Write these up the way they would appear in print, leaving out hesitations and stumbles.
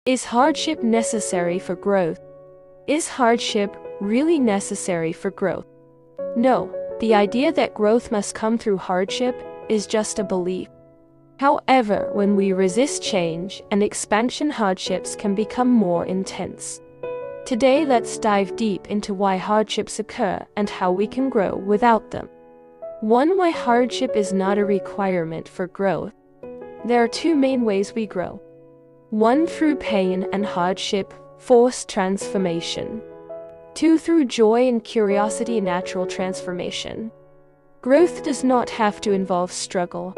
Is hardship necessary for growth? Is hardship really necessary for growth? No, the idea that growth must come through hardship is just a belief. However, when we resist change and expansion, hardships can become more intense. Today, let's dive deep into why hardships occur and how we can grow without them. 1. Why hardship is not a requirement for growth. There are two main ways we grow. 1. Through pain and hardship, forced transformation. 2. Through joy and curiosity, natural transformation. Growth does not have to involve struggle.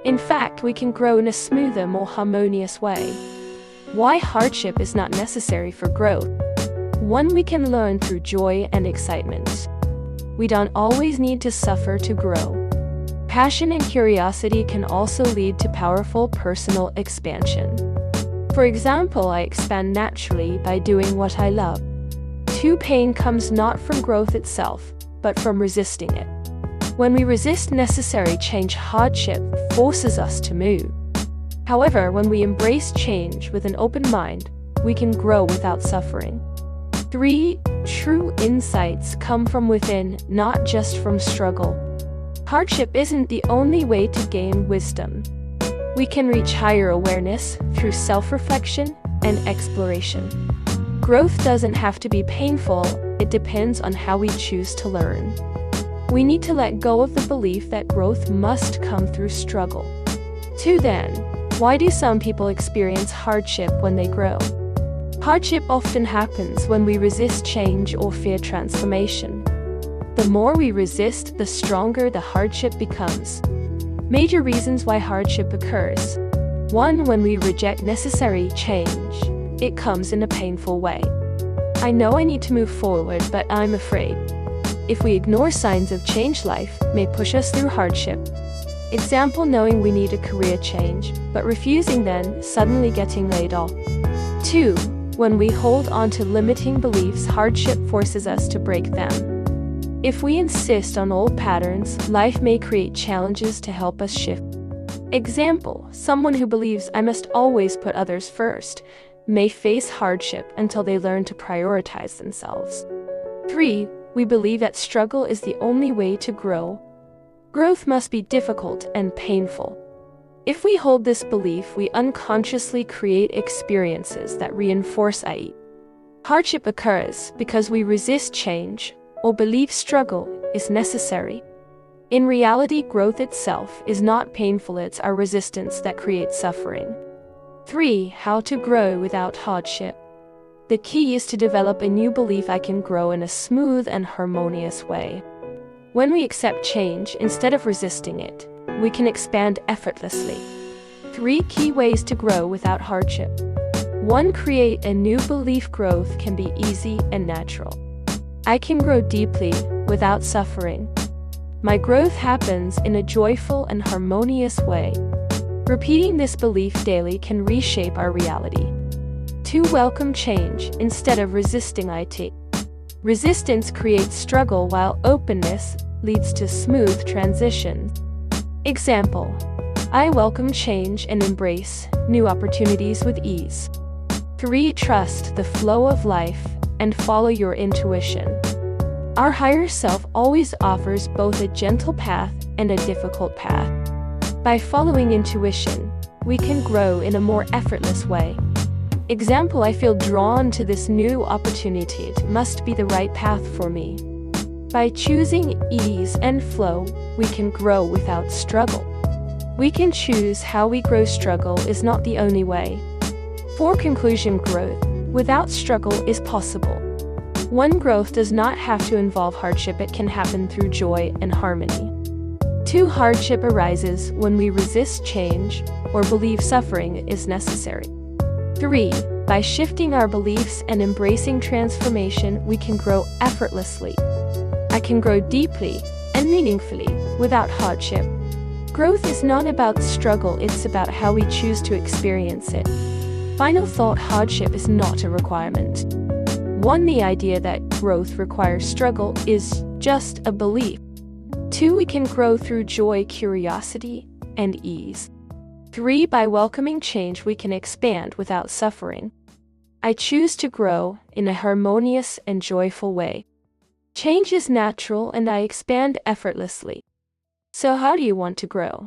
In fact, we can grow in a smoother, more harmonious way. Why hardship is not necessary for growth. 1. We can learn through joy and excitement. We don't always need to suffer to grow. Passion and curiosity can also lead to powerful personal expansion. For example, I expand naturally by doing what I love. 2. Pain comes not from growth itself, but from resisting it. When we resist necessary change, hardship forces us to move. However, when we embrace change with an open mind, we can grow without suffering. 3. True insights come from within, not just from struggle. Hardship isn't the only way to gain wisdom. We can reach higher awareness through self-reflection and exploration. Growth doesn't have to be painful, it depends on how we choose to learn. We need to let go of the belief that growth must come through struggle. 2. Then, why do some people experience hardship when they grow? Hardship often happens when we resist change or fear transformation. The more we resist, the stronger the hardship becomes. Major reasons why hardship occurs. 1. When we reject necessary change, it comes in a painful way. I know I need to move forward, but I'm afraid. If we ignore signs of change, life may push us through hardship. Example: knowing we need a career change, but refusing, then suddenly getting laid off. 2. When we hold on to limiting beliefs, hardship forces us to break them. If we insist on old patterns, life may create challenges to help us shift. Example: someone who believes I must always put others first may face hardship until they learn to prioritize themselves. 3. We believe that struggle is the only way to grow. Growth must be difficult and painful. If we hold this belief, we unconsciously create experiences that reinforce it. Hardship occurs because we resist change or believe struggle is necessary. In reality, growth itself is not painful, it's our resistance that creates suffering. 3. How to grow without hardship. The key is to develop a new belief: I can grow in a smooth and harmonious way. When we accept change instead of resisting it, we can expand effortlessly. 3 key ways to grow without hardship. 1. Create a new belief: growth can be easy and natural. I can grow deeply without suffering. My growth happens in a joyful and harmonious way. Repeating this belief daily can reshape our reality. 2. Welcome change instead of resisting it. Resistance creates struggle, while openness leads to smooth transitions. Example: I welcome change and embrace new opportunities with ease. 3. Trust the flow of life and follow your intuition. Our higher self always offers both a gentle path and a difficult path. By following intuition, we can grow in a more effortless way. Example: I feel drawn to this new opportunity, it must be the right path for me. By choosing ease and flow, we can grow without struggle. We can choose how we grow. Struggle is not the only way. For conclusion, growth without struggle is possible. 1. Growth does not have to involve hardship, it can happen through joy and harmony. 2. Hardship arises when we resist change or believe suffering is necessary. 3. By shifting our beliefs and embracing transformation, we can grow effortlessly. I can grow deeply and meaningfully without hardship. Growth is not about struggle, it's about how we choose to experience it. Final thought: hardship is not a requirement. 1. The idea that growth requires struggle is just a belief. 2. We can grow through joy, curiosity, and ease. 3. By welcoming change, we can expand without suffering. I choose to grow in a harmonious and joyful way. Change is natural and I expand effortlessly. So how do you want to grow?